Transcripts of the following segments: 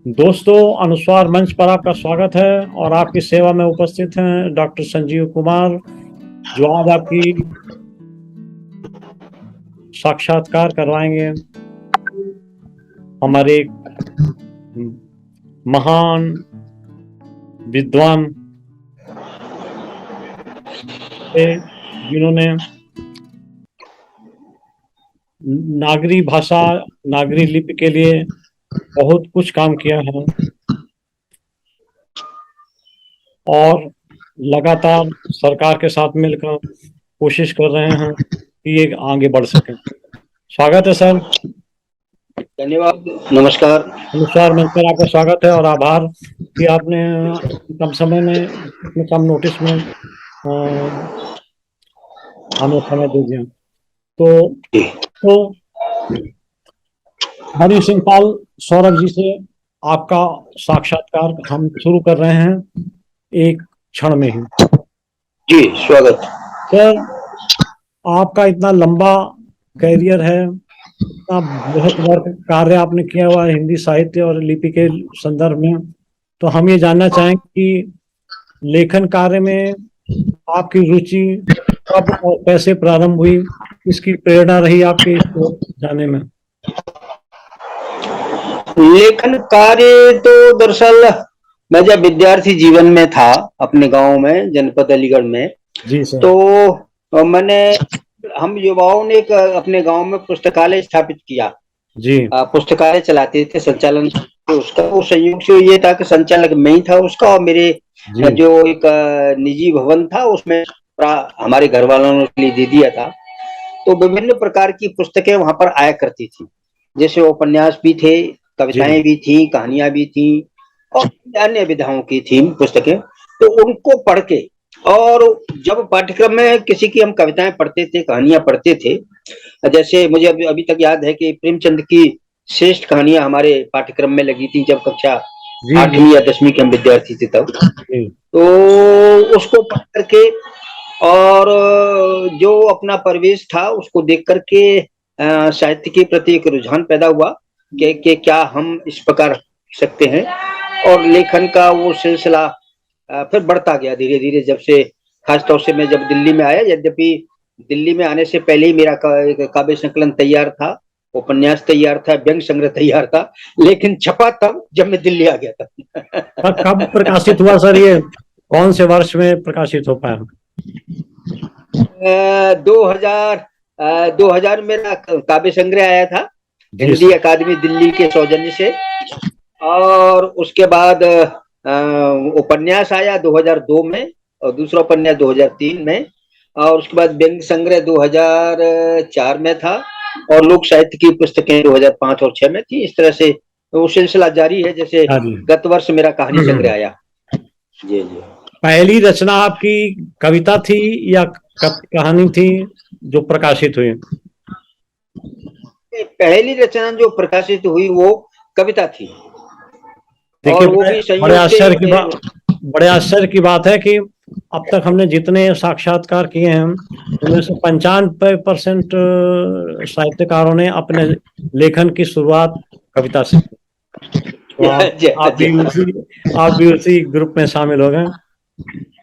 दोस्तों, अनुस्वार मंच पर आपका स्वागत है और आपकी सेवा में उपस्थित हैं डॉक्टर संजीव कुमार, जो आज आपकी साक्षात्कार करवाएंगे। हमारे महान विद्वान थे, जिन्होंने नागरी भाषा, नागरी लिपि के लिए बहुत कुछ काम किया है और लगातार सरकार के साथ मिलकर कोशिश कर रहे हैं कि ये आगे बढ़ सके। स्वागत है सर। धन्यवाद, नमस्कार। अनुसार मंच पर आपका स्वागत है और आभार कि आपने कम समय में, इतने कम नोटिस में हमें समय दे दिया। तो हरि सिंह पाल सौरभ जी से आपका साक्षात्कार हम शुरू कर रहे हैं एक क्षण में ही। जी, स्वागत। सर, आपका इतना लंबा कैरियर है, इतना बहुत वर्क कार्य आपने किया हुआ है हिंदी साहित्य और लिपि के संदर्भ में, तो हम ये जानना चाहेंगे कि लेखन कार्य में आपकी रुचि कब और कैसे प्रारंभ हुई, इसकी प्रेरणा रही आपके इसको जाने में? लेखन कार्य तो दरअसल मैं जब विद्यार्थी जीवन में था अपने गांव में, जनपद अलीगढ़ में, जी सर, तो हम युवाओं ने एक अपने गांव में पुस्तकालय स्थापित किया। जी, पुस्तकालय चलाते थे, संचालन उसका वो संयोग से ये था कि संचालक मैं ही था उसका, और मेरे जो एक निजी भवन था उसमें हमारे घर वालों ने लिए दे दिया था। तो विभिन्न प्रकार की पुस्तकें वहां पर आया करती थी, जैसे उपन्यास भी थे, कविताएं भी थी, कहानियां भी थी और अन्य विधाओं की थी पुस्तकें। तो उनको पढ़ के, और जब पाठ्यक्रम में किसी की हम कविताएं पढ़ते थे, कहानियां पढ़ते थे, जैसे मुझे अभी तक याद है कि प्रेमचंद की श्रेष्ठ कहानियां हमारे पाठ्यक्रम में लगी थी जब कक्षा 8वीं या 10वीं के हम विद्यार्थी थे तब। तो उसको पढ़ करके और जो अपना परिवेश था उसको देख करके साहित्य के प्रति एक रुझान पैदा हुआ कि क्या हम इस प्रकार सकते हैं, और लेखन का वो सिलसिला फिर बढ़ता गया धीरे धीरे। जब से खासतौर से मैं जब दिल्ली में आया, यद्यपि दिल्ली में आने से पहले ही मेरा काव्य संकलन तैयार था, उपन्यास तैयार था, व्यंग्य संग्रह तैयार था, लेकिन छपा तब जब मैं दिल्ली आ गया था। कब प्रकाशित हुआ सर? ये कौन से वर्ष में प्रकाशित हो पाया? 2000 मेरा काव्य संग्रह आया था हिंदी अकादमी दिल्ली के सौजन्य से, और उसके बाद उपन्यास आया 2002 में, और दूसरा उपन्यास 2003 में, और उसके बाद व्यंग्य संग्रह 2004 में था, और लोक साहित्य की पुस्तकें 2005 और 6 में थी। इस तरह से वो सिलसिला जारी है, जैसे गत वर्ष मेरा कहानी संग्रह आया। जी जी। पहली रचना आपकी कविता थी या कहानी थी जो प्रकाशित हुई? पहली रचना जो प्रकाशित हुई वो कविता थी। देखिए, बड़े आश्चर्य की बात है कि अब तक हमने जितने साक्षात्कार किए हैं उनमें से 95% साहित्यकारों ने अपने लेखन की शुरुआत कविता से की। तो आप भी उसी ग्रुप में शामिल हो गए,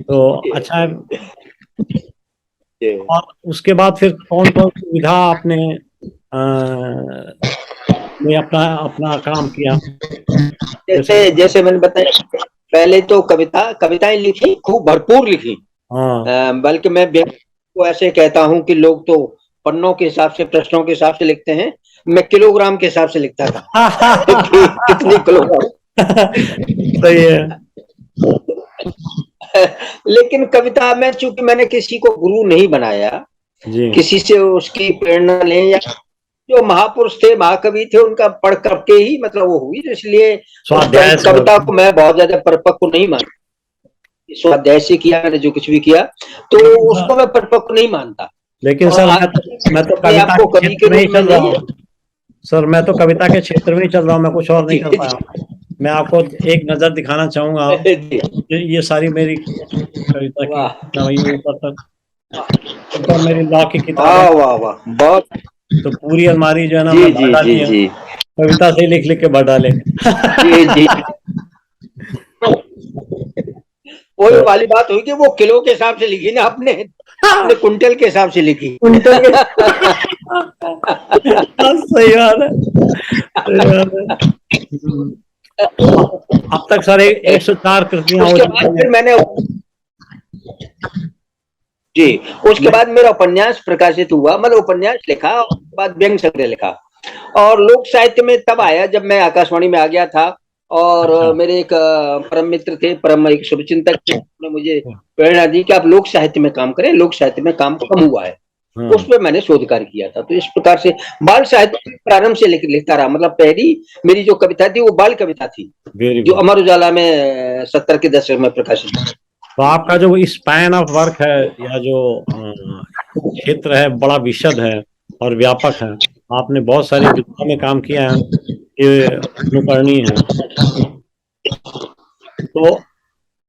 तो अच्छा है। और उसके बाद फिर कौन कौन सी विधा आपने अपना काम किया? जैसे मैंने बताया, पहले तो कविताएं लिखी, खूब भरपूर लिखी। बल्कि मैं को ऐसे कहता हूं कि लोग तो पन्नों के हिसाब से, प्रश्नों के हिसाब से लिखते हैं, मैं किलोग्राम के हिसाब से लिखता था। कितने किलोग्राम। सही है। लेकिन कविता में चूंकि मैंने किसी को गुरु नहीं बनाया, किसी से उसकी प्रेरणा लें, या जो महापुरुष थे, महाकवि थे, उनका पढ़ करके ही मतलब वो हुई, इसलिए कविता को मैं बहुत ज्यादा परिपक्व नहीं मानता। स्वाध्याय से किया मैंने जो कुछ भी किया, तो उसको मैं परिपक्व नहीं मानता। लेकिन सर मैं तो कविता के क्षेत्र में ही चल रहा हूँ सर, मैं तो कविता के क्षेत्र में ही चल रहा हूँ, मैं कुछ और नहीं कर पाया। मैं आपको एक नजर दिखाना चाहूंगा। ये सारी मेरी कविता की ऊपर तक मेरी लॉ की किताब है। वाह वाह, बहुत। तो पूरी अलमारी जो है ना, जी जी जी जी। कविता से लिख लिख के भर डाले। जी जी। वही वाली बात हुई कि वो किलो के हिसाब से लिखी ना, आपने अपने कुंटल के हिसाब से लिखी। कुंटल के सही बात है, सही बात है। अब तक सर 104 कृतियां हो उसके चुकी बाद हैं। फिर मैंने जी, उसके बाद मेरा उपन्यास प्रकाशित हुआ, मतलब उपन्यास लिखा, उसके बाद व्यंग्य संग्रह लिखा। और लोक साहित्य में तब आया जब मैं आकाशवाणी में आ गया था। और अच्छा। मेरे एक परम मित्र थे, परम एक शुभचिंतक थे, उन्होंने मुझे प्रेरणा दी कि आप लोक साहित्य में काम करें, लोक साहित्य में काम कम हुआ है। उस पर मैंने शोध कार्य किया था। तो इस प्रकार से बाल साहित्य प्रारंभ से लिखता रहा। मतलब पहली मेरी जो कविता थी वो बाल कविता थी, वेरी जो गुड। अमर उजाला में 70 के दशक में प्रकाशित हुई। तो आपका जो स्पैन ऑफ वर्क है, या जो क्षेत्र है, बड़ा विशद है और व्यापक है। आपने बहुत सारी विधाओं में काम किया है, ये अनुकरणीय है। तो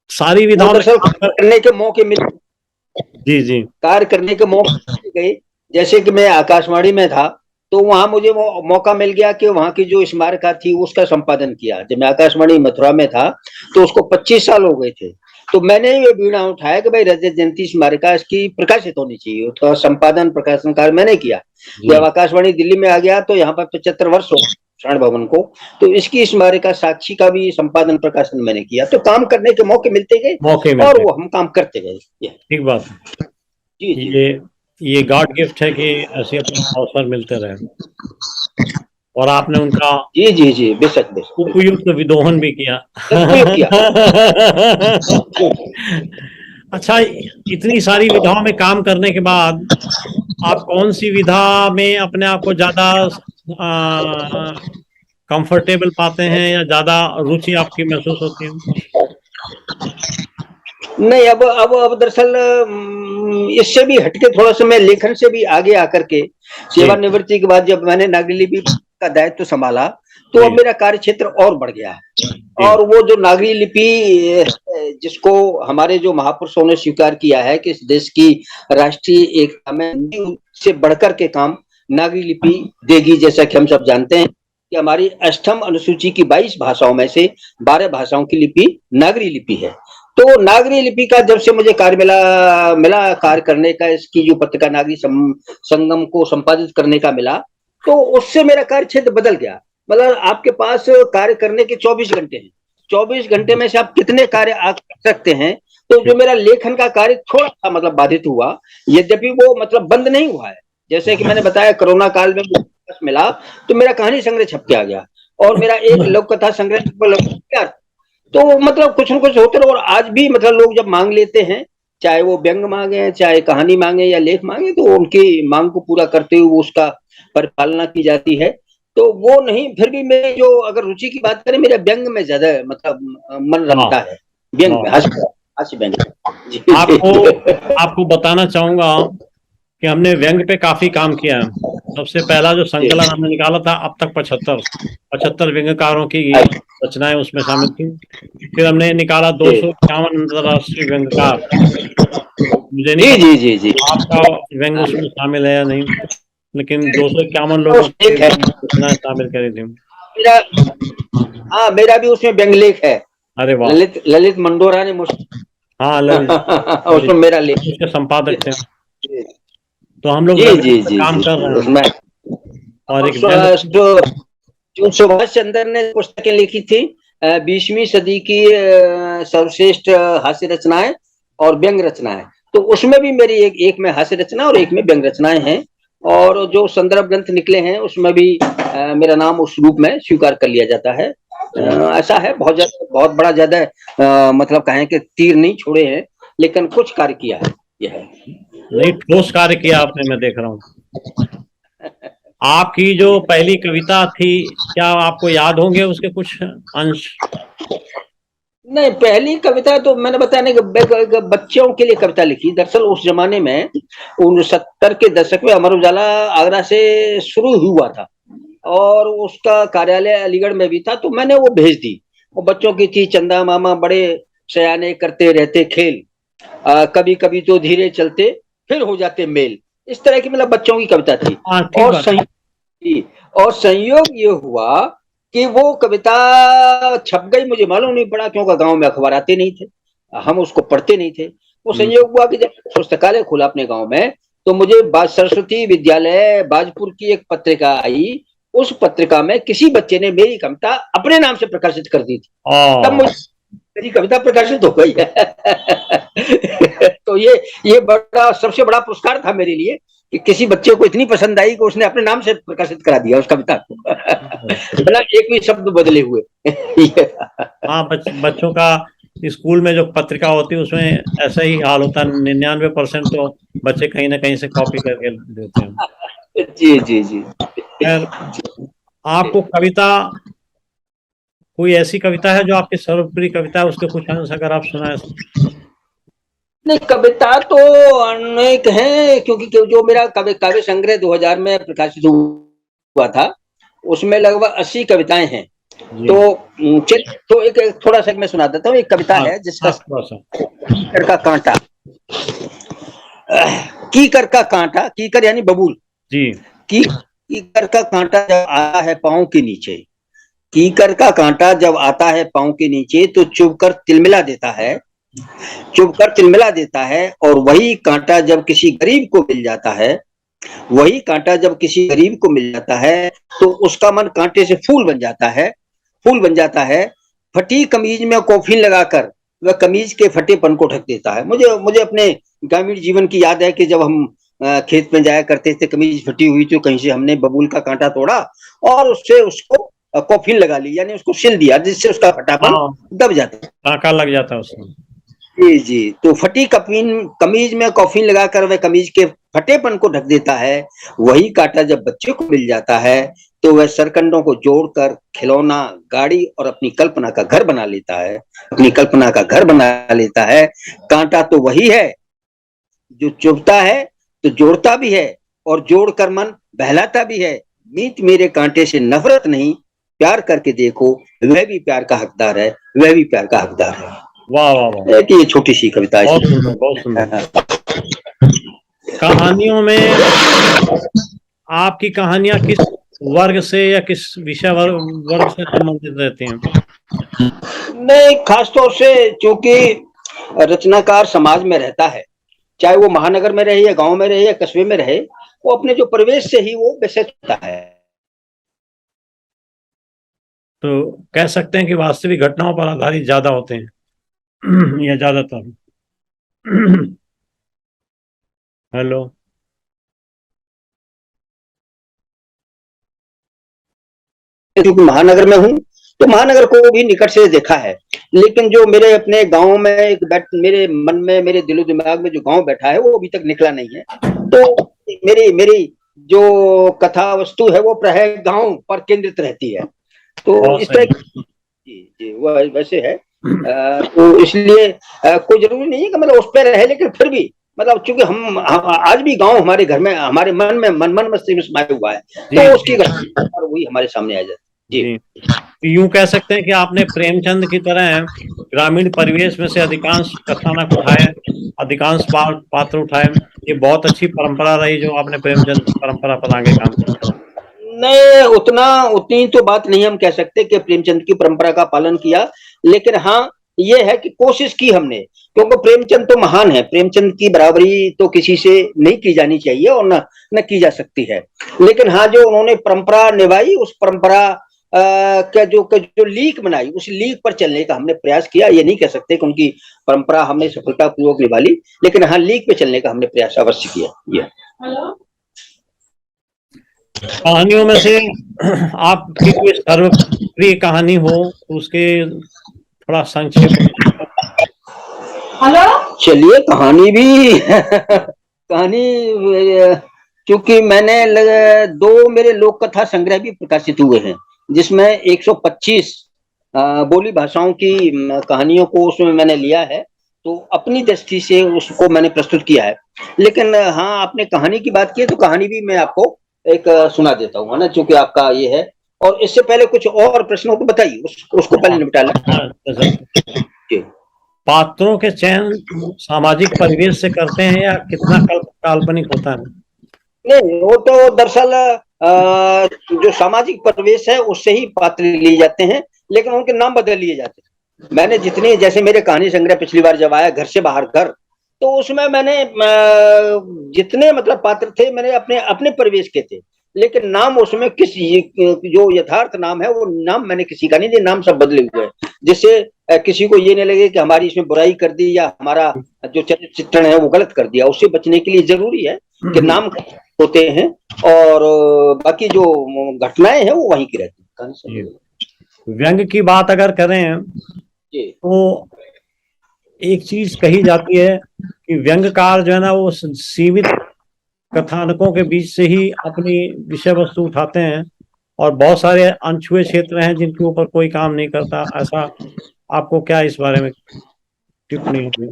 सारी वो विधाओं में दरअसल काम कर। करने के मौके मिले, जी जी। कार्य करने के मौके गए। जैसे कि मैं आकाशवाणी में था, तो वहां मुझे मौका मिल गया कि वहां की जो स्मारिका थी उसका संपादन किया। जब मैं आकाशवाणी मथुरा में था तो उसको 25 साल हो गए थे। तो मैंने ये बीड़ा उठाया कि भाई रजत जयंती स्मारिका इसकी प्रकाशित होनी चाहिए, तो संपादन प्रकाशन कार्य मैंने किया। जब आकाशवाणी दिल्ली में आ गया तो यहाँ पर 75 वर्ष हो शरण भवन को, तो इसकी स्मारिका साक्षी का भी संपादन प्रकाशन मैंने किया। तो काम करने के मौके मिलते मौके गए और मिलते। वो हम काम करते गए। ठीक बात है। जी जी। ये गॉड गिफ्ट है कि ऐसे अपने अवसर मिलते रहे, और आपने उनका जी जी जी, बेशक बेशक उपयुक्त विदोहन भी किया। सदुपयोग किया। अच्छा, इतनी सारी विधाओं में काम करने के बाद आप कौन सी विधा में अपने आप को ज्यादा कंफर्टेबल पाते हैं, या ज्यादा रुचि आपकी महसूस होती है? नहीं, अब दरअसल इससे भी हटके थोड़ा सा मैं लेखन से भी आगे आकर के सेवानिवृत्ति के बाद जब मैंने नागरी लिपि का दायित्व संभाला, तो अब मेरा कार्य क्षेत्र और बढ़ गया। और वो जो नागरी लिपि जिसको हमारे जो महापुरुषों ने स्वीकार किया है कि इस देश की राष्ट्रीय एकता में नींव से बढ़कर के काम नागरी लिपि देगी। जैसा कि हम सब जानते हैं कि हमारी अष्टम अनुसूची की 22 भाषाओं में से 12 भाषाओं की लिपि नागरी लिपि है। तो नागरी लिपि का जब से मुझे कार्य मिला कार्य करने का, इसकी जो पत्रिका नागरी संगम को संपादित करने का मिला, तो उससे मेरा कार्य क्षेत्र बदल गया। मतलब आपके पास कार्य करने के 24 घंटे हैं, 24 घंटे में से आप कितने कार्य आप कर सकते हैं। तो जो मेरा लेखन का कार्य थोड़ा सा मतलब बाधित हुआ, यद्यपि वो मतलब बंद नहीं हुआ है। जैसे कि मैंने बताया कोरोना काल में मिला तो मेरा कहानी संग्रह छप के आ गया, और मेरा एक लोक कथा संग्रह। तो मतलब कुछ न कुछ होते रहो। और आज भी मतलब लोग जब मांग लेते हैं, चाहे वो व्यंग मांगे, चाहे कहानी मांगे या लेख मांगे, तो उनकी मांग को पूरा करते हुए उसका परिपालना की जाती है। तो वो नहीं, फिर भी मैं जो अगर रुचि की बात करें, मेरा व्यंग में ज्यादा मतलब मन रमता है, व्यंग में, हास्य व्यंग। आपको बताना चाहूंगा कि हमने व्यंग पे काफी काम किया है। सबसे पहला जो संकलन हमने निकाला था, अब तक 75 व्यंग्यकारों की रचनाएं उसमें शामिल थी। फिर हमने निकाला 251 अंतरराष्ट्रीय व्यंग्यकार। मुझे नहीं पता जी जी आपका व्यंग उसमें शामिल है या नहीं, लेकिन 251 लोगों की रचनाएं शामिल करी थी। मेरा, हाँ मेरा भी उसमें व्यंग लेख है। अरे वाह। ललित मंडोरा ने हाँ, ललित उसमें मेरा लेख, उसके संपादक थे। तो हम लोग जी व्यंग जी पे जी काम जी, कर रहे हैं। उसमें और एक व्यंग जो सुभाष चंद्र ने पुस्तकें लिखी थी 20वीं सदी की सर्वश्रेष्ठ हास्य रचनाएं और व्यंग रचनाएं, तो उसमें भी मेरी एक में हास्य रचना और एक में व्यंग रचनाएं हैं। और जो संदर्भ ग्रंथ निकले हैं उसमें भी मेरा नाम उस रूप में स्वीकार कर लिया जाता है। ऐसा है, बहुत बड़ा ज्यादा मतलब कहें कि तीर नहीं छोड़े हैं, लेकिन कुछ कार्य किया है। यह है, नहीं, ठोस कार्य किया आपने, मैं देख रहा हूँ। आपकी जो पहली कविता थी, क्या आपको याद होंगे उसके कुछ अंश? नहीं, पहली कविता तो मैंने बताया नहीं कि बच्चों के लिए कविता लिखी। दरअसल उस जमाने में 69 के दशक में अमर उजाला आगरा से शुरू हुआ था, और उसका कार्यालय अलीगढ़ में भी था। तो मैंने वो भेज दी। वो बच्चों की थी, चंदा मामा बड़े सयाने करते रहते खेल, कभी कभी तो धीरे चलते फिर हो जाते मेल। इस तरह की मतलब बच्चों की कविता थी। हाँ, ठीक और बात। सही और संयोग ये हुआ कि वो कविता छप गई, मुझे मालूम नहीं पड़ा क्योंकि गांव में अखबार आते नहीं थे, हम उसको पढ़ते नहीं थे। वो संयोग हुआ कि जब पुस्तकालय खुला अपने गांव में, तो मुझे सरस्वती विद्यालय बाजपुर की एक पत्रिका आई। उस पत्रिका में किसी बच्चे ने मेरी कविता अपने नाम से प्रकाशित कर दी थी। तब मेरी कविता प्रकाशित हो गई है। तो ये बड़ा, सबसे बड़ा पुरस्कार था मेरे लिए कि किसी बच्चे को इतनी पसंद आई कि उसने अपने नाम से प्रकाशित करा दिया उस कविता को। बिना एक भी शब्द बदले हुए। हाँ, बच्चों का स्कूल में जो पत्रिका होती है उसमें ऐसा ही हाल होता है। 99% तो बच्चे कहीं ना कहीं से कॉपी करके देते हैं। जी जी जी। आपको कविता, कोई ऐसी कविता है जो आपकी सर्वप्रिय कविता है, उसके कुछ अंश अगर आप सुनाए? नहीं, कविता तो अनेक हैं, क्योंकि जो मेरा काव्य संग्रह 2000 में प्रकाशित हुआ था, उसमें लगभग 80 कविताएं हैं। तो एक थोड़ा सा मैं सुना देता हूँ। एक कविता है जिसका कीकर का कांटा। कीकर का कांटा, कीकर यानी बबूल जी। कीकर का कांटा जब आता है पांव के नीचे, कीकर का कांटा जब आता है पांव के नीचे, तो चुभकर तिलमिला देता है, चुभकर तिलमिला देता है। और वही कांटा जब किसी गरीब को मिल जाता है, वही कांटा जब किसी गरीब को मिल जाता है, तो उसका मन कांटे से फूल बन जाता है, फूल बन जाता है। फटी कमीज में कॉफिन लगाकर वह कमीज के फटेपन को ढक देता है। मुझे अपने ग्रामीण जीवन की याद है कि जब हम खेत में जाया करते थे, कमीज फटी हुई तो कहीं से हमने बबूल का कांटा तोड़ा और उससे उसको कॉफिन लगा ली, यानी उसको सिल दिया, जिससे उसका फटापन दब जाता है, टाका लग जाता है उसमें। जी जी। तो फटी कमीज में कॉफिन लगाकर वह कमीज के फटेपन को ढक देता है। वही कांटा जब बच्चे को मिल जाता है, तो वह सरकंडों को जोड़कर खिलौना, गाड़ी और अपनी कल्पना का घर बना लेता है, अपनी कल्पना का घर बना लेता है। कांटा तो वही है जो चुभता है तो जोड़ता भी है, और जोड़कर मन बहलाता भी है। मीत मेरे कांटे से नफरत नहीं, प्यार करके देखो, वह भी प्यार का हकदार है, वह भी प्यार का हकदार है। वाह वाह वाह, ये छोटी सी कविता है। बहुत सुंदर। कहानियों में आपकी कहानियां किस वर्ग से या किस विषय वर्ग से संबंधित रहती हैं? नहीं, खासतौर से क्योंकि रचनाकार समाज में रहता है, चाहे वो महानगर में रहे या गांव में रहे या कस्बे में रहे, वो अपने जो परिवेश से ही वो विषय होता है। तो कह सकते हैं कि वास्तविक घटनाओं पर आधारित ज्यादा होते हैं या ज्यादातर। हेलो, क्योंकि महानगर में हूँ तो महानगर को भी निकट से देखा है, लेकिन जो मेरे अपने गांव में एक मेरे मन में, मेरे दिलो दिमाग में जो गांव बैठा है, वो अभी तक निकला नहीं है। तो मेरी जो कथा वस्तु है वो प्राय गांव पर केंद्रित रहती है। तो इस तरह जी वो वैसे है। तो इसलिए कोई जरूरी नहीं है कि मतलब उस पर रहे, लेकिन फिर भी मतलब चूंकि हम आज भी गांव हमारे घर में, हमारे मन में, मन मस्तिष्क में समाया हुआ है, तो उसकी वही हमारे सामने आ जाती है। जी, यूं कह सकते हैं कि आपने प्रेमचंद की तरह ग्रामीण परिवेश में से अधिकांश कथानक उठाए, अधिकांश पात्र उठाए। ये बहुत अच्छी परंपरा रही जो आपने प्रेमचंद की परंपरा पर आगे काम किया। नहीं, उतनी तो बात नहीं हम कह सकते कि प्रेमचंद की परंपरा का पालन किया, लेकिन हाँ ये है कि कोशिश की हमने, क्योंकि प्रेमचंद तो महान है, प्रेमचंद की बराबरी तो किसी से नहीं की जानी चाहिए और न की जा सकती है। लेकिन हाँ, जो उन्होंने परंपरा निभाई, उस परंपरा का जो लीक बनाई, उस लीक पर चलने का हमने प्रयास किया। ये नहीं कह सकते कि उनकी परंपरा हमने सफलतापूर्वक निभा ली, लेकिन हाँ लीक पे चलने का हमने प्रयास अवश्य किया। कहानियों में से आपकी कोई सर्वप्रिय कहानी हो, उसके थोड़ा संक्षेप। हेलो, चलिए कहानी भी कहानी, क्योंकि मैंने दो मेरे लोक कथा संग्रह भी प्रकाशित हुए हैं, जिसमें 125 बोली भाषाओं की कहानियों को उसमें मैंने लिया है, तो अपनी दृष्टि से उसको मैंने प्रस्तुत किया है। लेकिन हाँ, आपने कहानी की बात की है तो कहानी भी मैं आपको एक सुना देता हूँ, है ना, चूंकि आपका ये है। और इससे पहले कुछ और प्रश्नों को बताइए, उसको पहले निपटा लें। पात्रों के चयन सामाजिक परिवेश से करते हैं या कितना काल्पनिक होता है? नहीं, वो तो दरअसल जो सामाजिक परिवेश है उससे ही पात्र लिए जाते हैं, लेकिन उनके नाम बदल लिए जाते हैं। मैंने जितनी, जैसे मेरे कहानी संग्रह पिछली बार जब आया घर से बाहर घर, तो उसमें मैंने जितने मतलब पात्र थे मैंने अपने अपने परिवेश के थे, लेकिन नाम उसमें किसी जो यथार्थ नाम है वो नाम मैंने किसी का नहीं दिया, नाम सब बदले हुए हैं, जिससे किसी को ये नहीं लगे कि हमारी इसमें बुराई कर दी या हमारा जो चरित्र चित्रण है वो गलत कर दिया। उससे बचने के लिए जरूरी है कि नाम होते हैं और बाकी जो घटनाएं हैं वो वहीं की रहती हैं। व्यंग की बात अगर करें तो एक चीज कही जाती है कि व्यंग्यकार जो है ना वो सीमित कथानकों के बीच से ही अपनी विषय वस्तु उठाते हैं, और बहुत सारे अनछुए क्षेत्र हैं जिनके ऊपर कोई काम नहीं करता। ऐसा आपको क्या इस बारे में टिप्पणी होगी?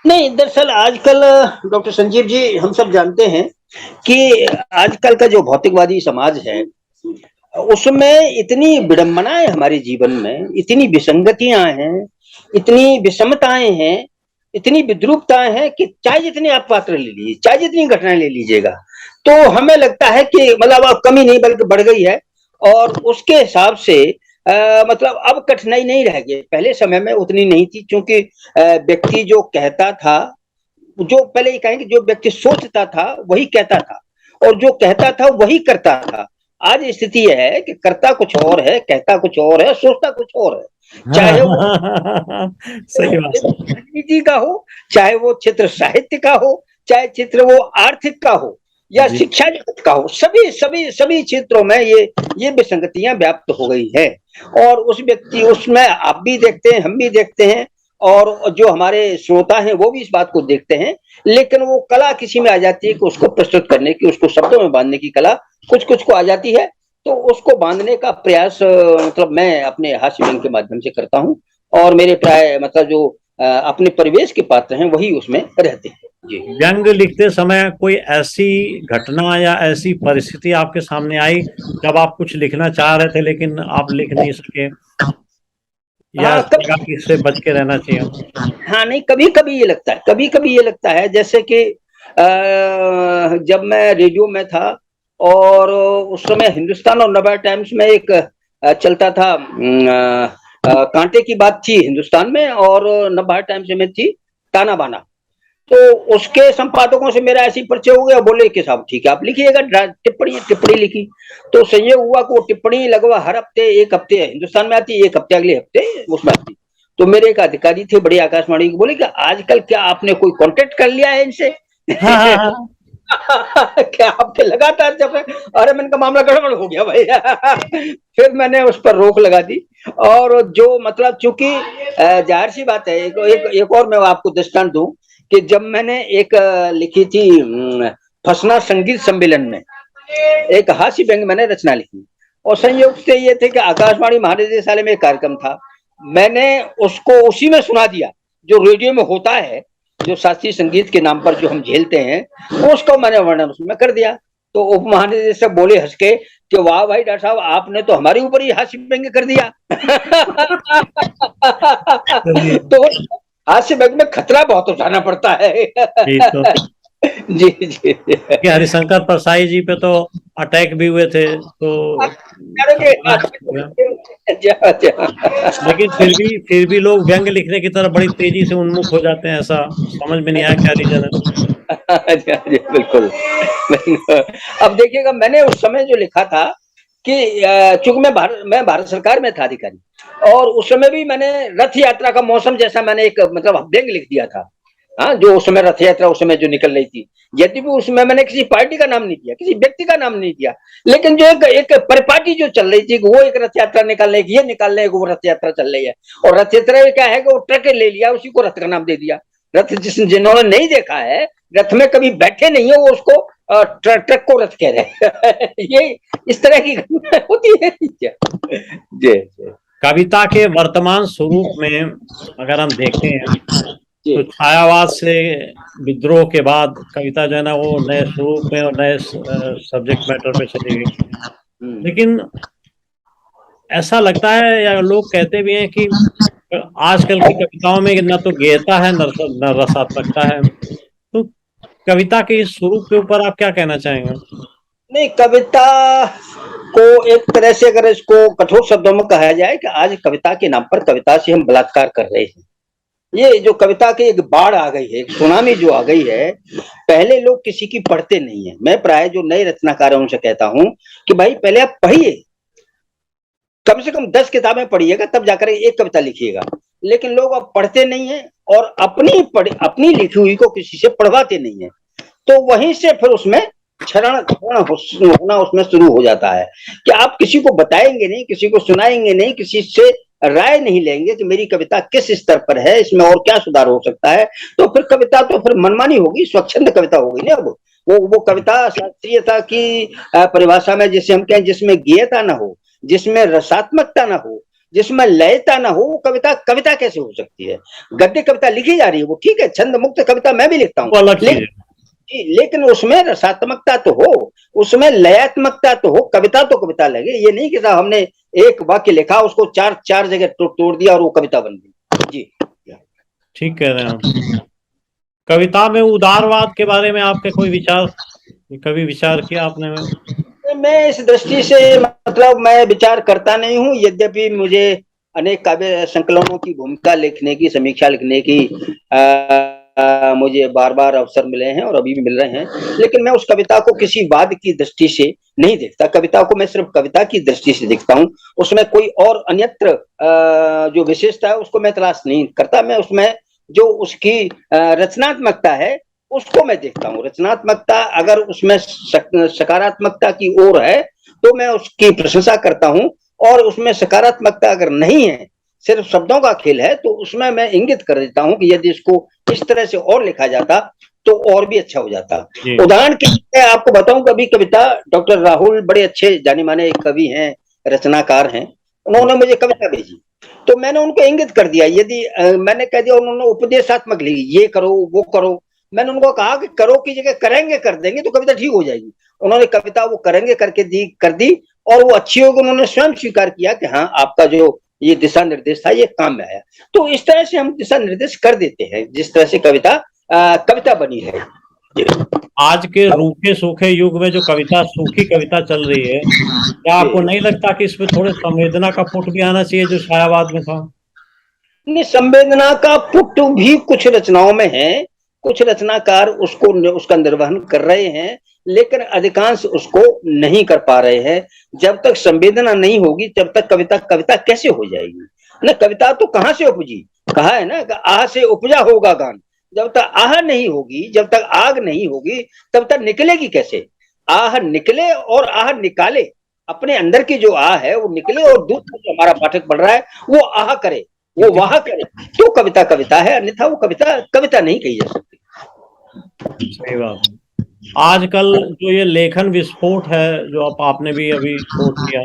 नहीं, दरअसल आजकल डॉक्टर संजीव जी हम सब जानते हैं कि आजकल का जो भौतिकवादी समाज है उसमें इतनी विडंबनाएं हमारे जीवन में, इतनी विसंगतियां हैं, इतनी विषमताएं हैं, इतनी विद्रूपताएं हैं कि चाहे जितने आप पात्र ले लीजिए, चाहे जितनी घटनाएं ले लीजिएगा, तो हमें लगता है कि मतलब अब कमी नहीं बल्कि बढ़ गई है। और उसके हिसाब से मतलब अब कठिनाई नहीं रह गई, पहले समय में उतनी नहीं थी, क्योंकि व्यक्ति जो कहता था, जो पहले ये कहेंगे जो व्यक्ति सोचता था वही कहता था, और जो कहता था वही करता था। आज स्थिति यह है कि करता कुछ और है, कहता कुछ और है, सोचता कुछ और है। चाहे वो सही बात, राजनीति का हो, चाहे वो क्षेत्र साहित्य का हो, चाहे क्षेत्र वो आर्थिक का हो या शिक्षा जगत का हो, सभी सभी सभी क्षेत्रों में ये विसंगतियां व्याप्त हो गई है। और उस व्यक्ति, उसमें आप भी देखते हैं, हम भी देखते हैं, और जो हमारे श्रोता हैं वो भी इस बात को देखते हैं, लेकिन वो कला किसी में आ जाती है कि उसको प्रस्तुत करने की, उसको शब्दों में बांधने की कला कुछ कुछ को आ जाती है। तो उसको बांधने का प्रयास मतलब मैं अपने हास्य व्यंग के माध्यम से करता हूँ, और मेरे प्राय मतलब जो अपने परिवेश के पात्र हैं वही उसमें रहते हैं। जी। व्यंग लिखते समय कोई ऐसी घटना या ऐसी परिस्थिति आपके सामने आई जब आप कुछ लिखना चाह रहे थे लेकिन आप लिख नहीं सके, या इससे बच के रहना चाहिए? हाँ, नहीं, कभी कभी ये लगता है, कभी कभी ये लगता है, जैसे कि जब मैं रेडियो में था और उस समय हिंदुस्तान और नवभारत टाइम्स में एक चलता था, कांटे की बात थी हिंदुस्तान में, और नवभारत टाइम्स में थी ताना बाना। तो उसके संपादकों से मेरा ऐसी परिचय हो गया, बोले कि साहब ठीक है आप लिखिएगा, टिप्पणी लिखी। तो संयोग हुआ कि वो टिप्पणी लगभग हर हफ्ते, एक हफ्ते हिंदुस्तान में आती, एक हफ्ते अगले हफ्ते उसमें आती। तो मेरे एक अधिकारी थे बड़े आकाशवाणी के, बोले कि आजकल क्या आपने कोई कांटेक्ट कर लिया है इनसे? क्या आपके लगातार जब, अरे मैंने कहा मामला गड़बड़ हो गया भाई। फिर मैंने उस पर रोक लगा दी। और जो मतलब चूंकि जाहिर सी बात है, एक और मैं आपको दृष्टांत दूं कि जब मैंने एक लिखी थी फसना संगीत सम्मेलन में, एक हास्य व्यंग मैंने रचना लिखी, और संयोग से ये थे कि आकाशवाणी महानिदेशालय में एक कार्यक्रम था, मैंने उसको उसी में सुना दिया जो रेडियो में होता है, जो शास्त्रीय संगीत के नाम पर जो हम झेलते हैं, उसको मैंने वर्णन उसमें कर दिया। तो उप महानिदेशक बोले हंस के कि वाह भाई डॉक्टर साहब, आपने तो हमारे ऊपर ही हास्य व्यंग कर दिया। तो हास्य व्यंग में खतरा बहुत उठाना पड़ता है। तो जी जी। हरिशंकर परसाई जी पे तो अटैक भी हुए थे, तो लेकिन फिर भी लोग व्यंग लिखने की तरफ बड़ी तेजी से उन्मुख हो जाते हैं, ऐसा समझ में नहीं आया क्या रीजन है? बिल्कुल। अब देखिएगा, मैंने उस समय जो लिखा था कि चूंकि मैं भारत सरकार में था अधिकारी, और उस समय भी मैंने रथ यात्रा का मौसम जैसा मैंने एक मतलब व्यंग लिख दिया था। हाँ, जो उस समय रथ यात्रा उस समय जो निकल रही थी, यद्यपि उसमें मैंने किसी पार्टी का नाम नहीं दिया, किसी व्यक्ति का नाम नहीं दिया, लेकिन जो एक परिपाटी जो चल रही थी, वो एक रथ यात्रा निकालने की, ये निकालने की वो रथ यात्रा चल रही है। और रथ यात्रा में क्या है कि वो ट्रक ले लिया, उसी को रथ का नाम दे दिया। रथ जिन्होंने नहीं देखा है, रथ में कभी बैठे नहीं है, वो उसको ट्रक को रथ कह रहे हैं। ये इस तरह की घटना होती है। जी। कविता के वर्तमान स्वरूप में अगर हम देखते हैं तो छायावाद से विद्रोह के बाद कविता जो है ना वो नए स्वरूप में और नए सब्जेक्ट मैटर पे चली गई। लेकिन ऐसा लगता है, या लोग कहते भी हैं कि आजकल की कविताओं में न तो गहरा है न रसात्मकता है। तो कविता के इस स्वरूप के ऊपर आप क्या कहना चाहेंगे? नहीं, कविता को एक तरह से अगर इसको कठोर शब्दों में कहा जाए कि आज कविता के नाम पर कविता से हम बलात्कार कर रहे हैं। ये जो कविता की एक बाढ़ आ गई है, एक सुनामी जो आ गई है, पहले लोग किसी की पढ़ते नहीं है। मैं प्राय जो नए रचनाकार हैं उनसे कहता हूं कि भाई पहले आप पढ़िए, कम से कम 10 किताबें पढ़िएगा, तब जाकर एक कविता लिखिएगा। लेकिन लोग अब पढ़ते नहीं है और अपनी लिखी हुई को किसी से पढ़वाते नहीं है, तो वहीं से फिर उसमें क्षरण होना उसमें शुरू हो जाता है कि आप किसी को बताएंगे नहीं, किसी को सुनाएंगे नहीं, किसी से राय नहीं लेंगे कि मेरी कविता किस स्तर पर है, इसमें और क्या सुधार हो सकता है, तो फिर कविता तो फिर मनमानी होगी, स्वच्छंद कविता होगी ना। अब वो कविता शास्त्रीयता की परिभाषा में जिसे हम कहें, जिसमें गेयता ना हो, जिसमें रसात्मकता ना हो, जिसमें लयता ना हो, वो कविता कविता कैसे हो सकती है? गद्य कविता लिखी जा रही है, वो ठीक है, छंद मुक्त कविता मैं भी लिखता हूँ, लेकिन उसमें रसात्मकता तो हो, उसमें लयात्मकता तो हो, कविता तो कविता लगे। ये नहीं कि साहब हमने एक वाक्य लिखा, उसको चार जगह तोड़ दिया और वो कविता बन गई। जी ठीक कह रहे हैं आप। कविता में उदारवाद के बारे में आपके कोई विचार, कभी विचार किया आपने? मैं इस दृष्टि से मतलब मैं विचार करता नहीं हूँ, यद्यपि मुझे अनेक काव्य संकलनों की भूमिका लिखने की, समीक्षा लिखने की मुझे बार बार अवसर मिले हैं और अभी भी मिल रहे हैं, लेकिन मैं उस कविता को किसी वाद की दृष्टि से नहीं देखता। कविता को मैं सिर्फ कविता की दृष्टि से देखता हूँ, उसमें कोई और अन्यत्र जो विशेषता है उसको मैं तलाश नहीं करता। मैं उसमें जो उसकी रचनात्मकता है उसको मैं देखता हूँ। रचनात्मकता अगर उसमें सकारात्मकता की ओर है तो मैं उसकी प्रशंसा करता हूँ, और उसमें सकारात्मकता अगर नहीं है, सिर्फ शब्दों का खेल है, तो उसमें मैं इंगित कर देता हूँ कि यदि इसको इस तरह से और लिखा जाता तो और भी अच्छा हो जाता। उदाहरण के लिए आपको बताऊं, कभी कविता डॉक्टर राहुल बड़े अच्छे जाने माने एक कवि हैं, रचनाकार हैं, उन्होंने मुझे कविता भेजी, तो मैंने उनको इंगित कर दिया। यदि मैंने कह दिया, उन्होंने उपदेशात्मक लिखी, ये करो वो करो, मैंने उनको कहा कि करो की जगह करेंगे कर देंगे तो कविता ठीक हो जाएगी। उन्होंने कविता वो करेंगे करके कर दी, और वो अच्छी होगी। उन्होंने स्वयं स्वीकार किया कि हाँ, आपका जो ये दिशा निर्देश था ये काम में आया। तो इस तरह से हम दिशा निर्देश कर देते हैं, जिस तरह से कविता कविता बनी है। आज के रूखे सूखे युग में जो कविता, सूखी कविता चल रही है, क्या आपको नहीं लगता कि इसमें थोड़े संवेदना का पुट भी आना चाहिए जो छायावाद में था? नहीं, संवेदना का पुट भी कुछ रचनाओं में है, कुछ रचनाकार उसका निर्वहन कर रहे हैं, लेकिन अधिकांश उसको नहीं कर पा रहे हैं। जब तक संवेदना नहीं होगी तब तक कविता कैसे हो जाएगी ना? कविता तो कहाँ से उपजी? कहा है ना, आह से उपजा होगा गान। जब तक आह नहीं होगी, जब तक आग नहीं होगी, तब तक निकलेगी कैसे? आह निकले और आह निकाले, अपने अंदर की जो आह है वो निकले, और दूसरा जो हमारा पाठक पढ़ रहा है वो आह करे, वो वाह करे, तो कविता कविता है, अन्यथा वो कविता कविता नहीं कही जा सकती। सही बात है। आजकल जो ये लेखन विस्फोट है, जो आपने भी अभी कोट किया,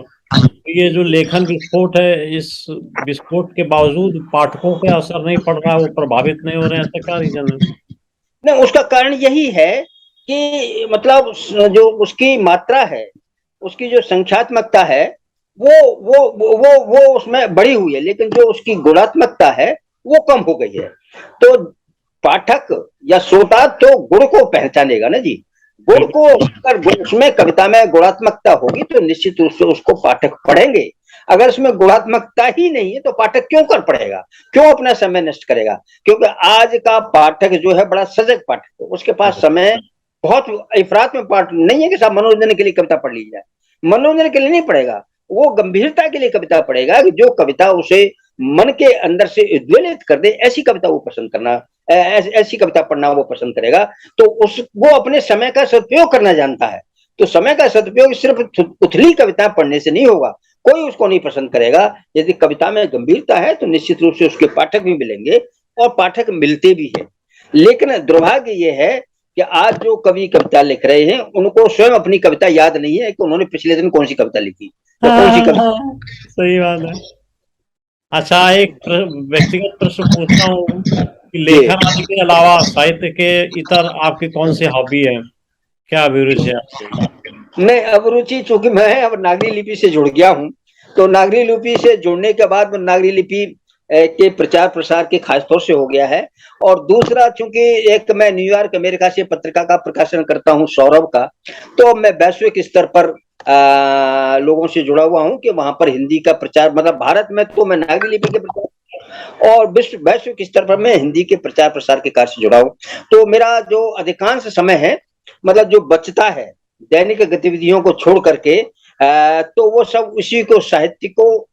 ये जो लेखन विस्फोट है, इस विस्फोट के बावजूद पाठकों पे असर नहीं पड़ रहा, वो प्रभावित नहीं हो रहे हैं, ऐसा क्या रीजन है? नहीं, उसका कारण यही है कि मतलब जो उसकी मात्रा है, उसकी जो संख्यात्मकता है, वो उसमें बढ़ी हुई है, लेकिन जो उसकी गुणात्मकता है वो कम हो गई है। तो पाठक या श्रोता तो गुण को पहचानेगा ना जी, गुण को, अगर उसमें कविता में गुणात्मकता होगी तो निश्चित रूप से उसको पाठक पढ़ेंगे। अगर उसमें गुणात्मकता ही नहीं है तो पाठक क्यों कर पढ़ेगा, क्यों अपना समय नष्ट करेगा? क्योंकि आज का पाठक जो है बड़ा सजग पाठक है, उसके पास समय बहुत इफरात में पाठ नहीं है कि साहब मनोरंजन के लिए कविता पढ़ ली जाए। मनोरंजन के लिए नहीं पढ़ेगा, वो गंभीरता के लिए कविता पढ़ेगा, जो कविता उसे मन के अंदर से उद्वेलित कर दे, ऐसी कविता वो पसंद करना, ऐसी कविता पढ़ना वो पसंद करेगा। तो वो अपने समय का सदुपयोग करना जानता है। तो समय का सदुपयोग सिर्फ उथली कविता पढ़ने से नहीं होगा, कोई उसको नहीं पसंद करेगा। यदि कविता में गंभीरता है तो निश्चित रूप से उसके पाठक भी मिलेंगे, और पाठक मिलते भी हैं। लेकिन दुर्भाग्य ये है कि आज जो कवि कविता लिख रहे हैं उनको स्वयं अपनी कविता याद नहीं है कि उन्होंने पिछले दिन कौन सी कविता लिखी, कौन सी कविता। सही बात है। अच्छा, एक व्यक्तिगत प्रश्न पूछता हूँ कि लेखन आदि के अलावा साहित्य के इतर आपकी कौन सी हॉबी है, क्या अभिरुचि है आपकी? मैं अभिरुचि, चूंकि मैं अब नागरी लिपि से जुड़ गया हूँ, तो नागरी लिपि से जुड़ने के बाद नागरी लिपि के प्रचार प्रसार के खास तौर से हो गया है। और दूसरा, चूंकि एक मैं न्यूयॉर्क अमेरिका से पत्रिका का प्रकाशन करता हूँ सौरभ का, तो मैं वैश्विक स्तर पर लोगों से जुड़ा हुआ हूँ कि वहां पर हिंदी का प्रचार, मतलब भारत में तो मैं नागरी लिपि के प्रचार और वैश्विक स्तर पर मैं हिंदी के प्रचार प्रसार के कार्य से जुड़ा हूँ। तो मेरा जो अधिकांश समय है, मतलब जो बचता है दैनिक गतिविधियों को छोड़ करके, तो वो सब उसी को, साहित्य को,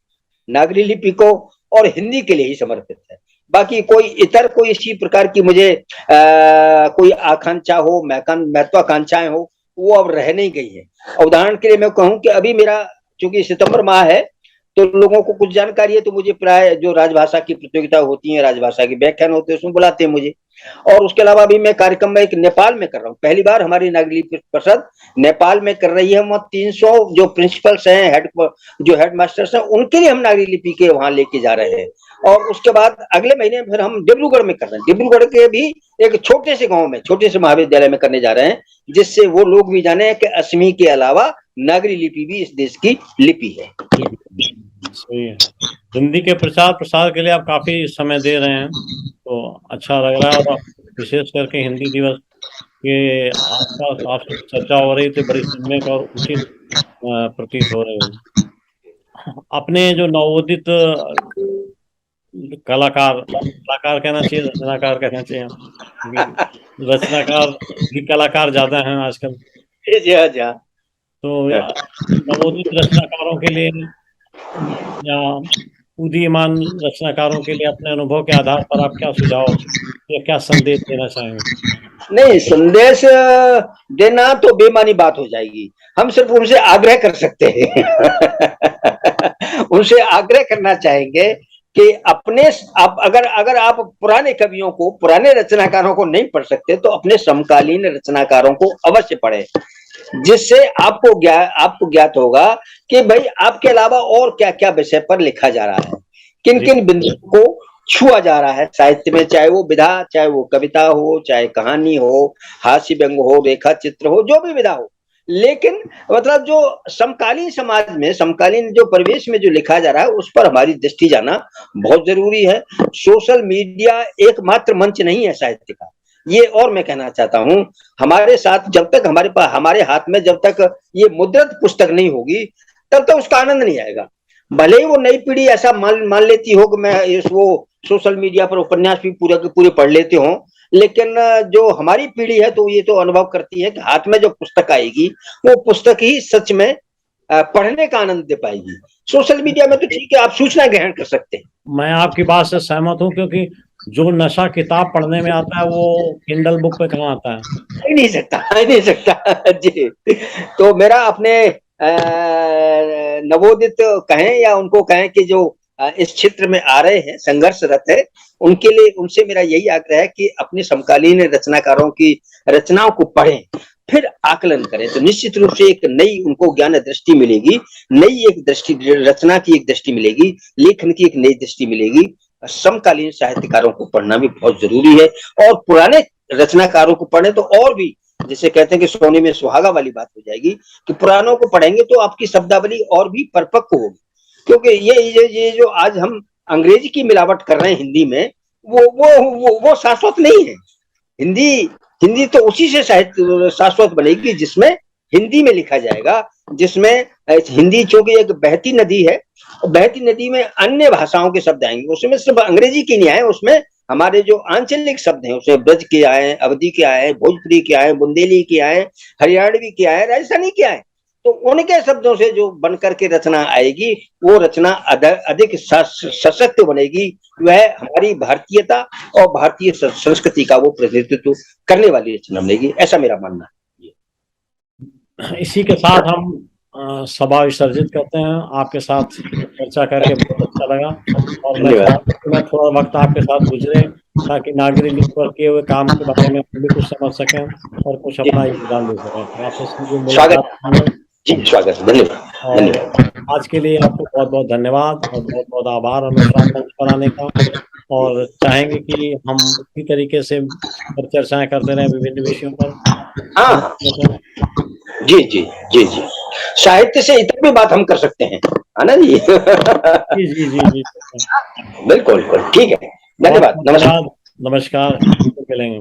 नागरी लिपि को और हिंदी के लिए ही समर्पित है। बाकी कोई इतर कोई इसी प्रकार की मुझे कोई आकांक्षा हो, महत्वाकांक्षाएं हो, वो अब रह नहीं गई है। उदाहरण के लिए मैं कहूं कि अभी मेरा, चूंकि सितंबर माह है तो लोगों को कुछ जानकारी है, तो मुझे प्राय जो राजभाषा की प्रतियोगिता होती है, राजभाषा के व्याख्यान होते हैं, उसमें बुलाते हैं मुझे। और उसके अलावा अभी मैं कार्यक्रम में एक नेपाल में कर रहा हूँ, पहली बार हमारी नागरी लिपि परिषद नेपाल में कर रही है। वहाँ 300 जो प्रिंसिपल्स हैं, जो हेडमास्टर्स हैं, उनके लिए हम नागरी लिपि के वहां लेके जा रहे हैं। और उसके बाद अगले महीने फिर हम डिब्रूगढ़ में कर रहे हैं, डिब्रूगढ़ के भी एक छोटे से गांव में, छोटे से महाविद्यालय में करने जा रहे हैं, जिससे वो लोग भी जाने कि असमी के अलावा नागरी लिपि भी इस देश की लिपि है। सही है। हिंदी के प्रचार प्रसार के लिए आप काफी समय दे रहे हैं, तो अच्छा लग रहा है। और विशेष करके हिंदी दिवस के आसपास आपसे चर्चा हो रही थी, बड़ी सम्यक और उचित प्रतीत हो रही है। अपने जो नवोदित कलाकार कलाकार कहना चाहिए, रचनाकार कहना चाहिए, रचनाकार भी कलाकार ज्यादा हैं आजकल, तो नवोदित रचनाकारों के लिए या उदीयमान रचनाकारों के लिए अपने अनुभव के आधार पर आप क्या सुझाव या क्या संदेश देना चाहेंगे? नहीं, संदेश देना तो बेमानी बात हो जाएगी। हम सिर्फ उनसे आग्रह कर सकते हैं उनसे आग्रह करना चाहेंगे कि अपने अगर आप पुराने कवियों को, पुराने रचनाकारों को नहीं पढ़ सकते, तो अपने समकालीन रचनाकारों को अवश्य पढ़ें, जिससे आपको ज्ञात होगा कि भाई आपके अलावा और क्या क्या विषय पर लिखा जा रहा है, किन किन बिंदुओं को छुआ जा रहा है साहित्य में, चाहे वो विधा, चाहे वो कविता हो, चाहे कहानी हो, हास्य व्यंग हो, रेखा चित्र हो, जो भी विधा हो। लेकिन मतलब जो समकालीन समाज में, समकालीन जो परिवेश में जो लिखा जा रहा है, उस पर हमारी दृष्टि जाना बहुत जरूरी है। सोशल मीडिया एकमात्र मंच नहीं है साहित्य का, ये और मैं कहना चाहता हूं। हमारे साथ जब तक हमारे हाथ में जब तक ये मुद्रित पुस्तक नहीं होगी, तब तक उसका आनंद नहीं आएगा। भले ही वो नई पीढ़ी ऐसा मान लेती हो कि मैं वो सोशल मीडिया पर उपन्यास भी पूरे के पूरे पढ़ लेते हो, लेकिन जो हमारी पीढ़ी है तो ये तो अनुभव करती है कि हाथ में जो पुस्तक आएगी, वो पुस्तक ही सच में पढ़ने का आनंद दे पाएगी। सोशल मीडिया में तो ठीक है, आप सूचना ग्रहण कर सकते हैं। मैं आपकी बात से सहमत हूँ, क्योंकि जो नशा किताब पढ़ने में आता है वो किंडल बुक पे कहाँ आता है? नहीं सकता जी। तो मेरा अपने नवोदित कहें या उनको कहें कि जो इस क्षेत्र में आ रहे हैं, संघर्षरत है, उनके लिए, उनसे मेरा यही आग्रह है कि अपने समकालीन रचनाकारों की रचनाओं को पढ़ें, फिर आकलन करें, तो निश्चित रूप से एक नई उनको ज्ञान दृष्टि मिलेगी, नई एक दृष्टि, रचना की एक दृष्टि मिलेगी, लेखन की एक नई दृष्टि मिलेगी। समकालीन साहित्यकारों को पढ़ना भी बहुत जरूरी है, और पुराने रचनाकारों को पढ़े तो और भी, जैसे कहते हैं कि सोने में सुहागा वाली बात हो जाएगी, कि पुरानों को पढ़ेंगे तो आपकी शब्दावली और भी परिपक्व होगी। क्योंकि ये जो आज हम अंग्रेजी की मिलावट कर रहे हैं हिंदी में, वो शाश्वत नहीं है। हिंदी तो उसी से साहित्य शाश्वत बनेगी जिसमें हिंदी में लिखा जाएगा, जिसमें हिंदी चूंकि एक बहती नदी है, बहती नदी में अन्य भाषाओं के शब्द आएंगे, उसमें सिर्फ अंग्रेजी के नहीं आए, उसमें हमारे जो आंचलिक शब्द हैं, उसमें ब्रज के आए, अवधी के आए, भोजपुरी के आए, बुंदेली के आए, हरियाणवी के आए, राजस्थानी के आए, तो उनके शब्दों से जो बनकर के रचना आएगी, वो रचना अधिक सशक्त बनेगी। वह हमारी भारतीयता और भारतीय संस्कृति का वो प्रतिनिधित्व करने वाली रचना बनेगी, ऐसा मेरा मानना है। इसी के साथ हम सभा विसर्जित करते हैं। आपके साथ चर्चा करके बहुत अच्छा लगा, और मैं थोड़ा वक्त आपके साथ गुजरे ताकि नागरी लिपि पर किए हुए काम के बारे में भी कुछ समझ सकें और कुछ अपना योगदान दे सकें। स्वागत, धन्यवाद। आज के लिए आपको बहुत बहुत धन्यवाद और बहुत बहुत आभार हमें मंच पर आने का, और चाहेंगे कि हम इसी तरीके से चर्चाएं करते रहें विभिन्न विषयों पर। हाँ, जी। साहित्य से इतर भी बात हम कर सकते हैं, है ना जी। जी जी जी जी बिल्कुल बिल्कुल, ठीक है, धन्यवाद, नमस्कार। नमस्कार, मिलेंगे।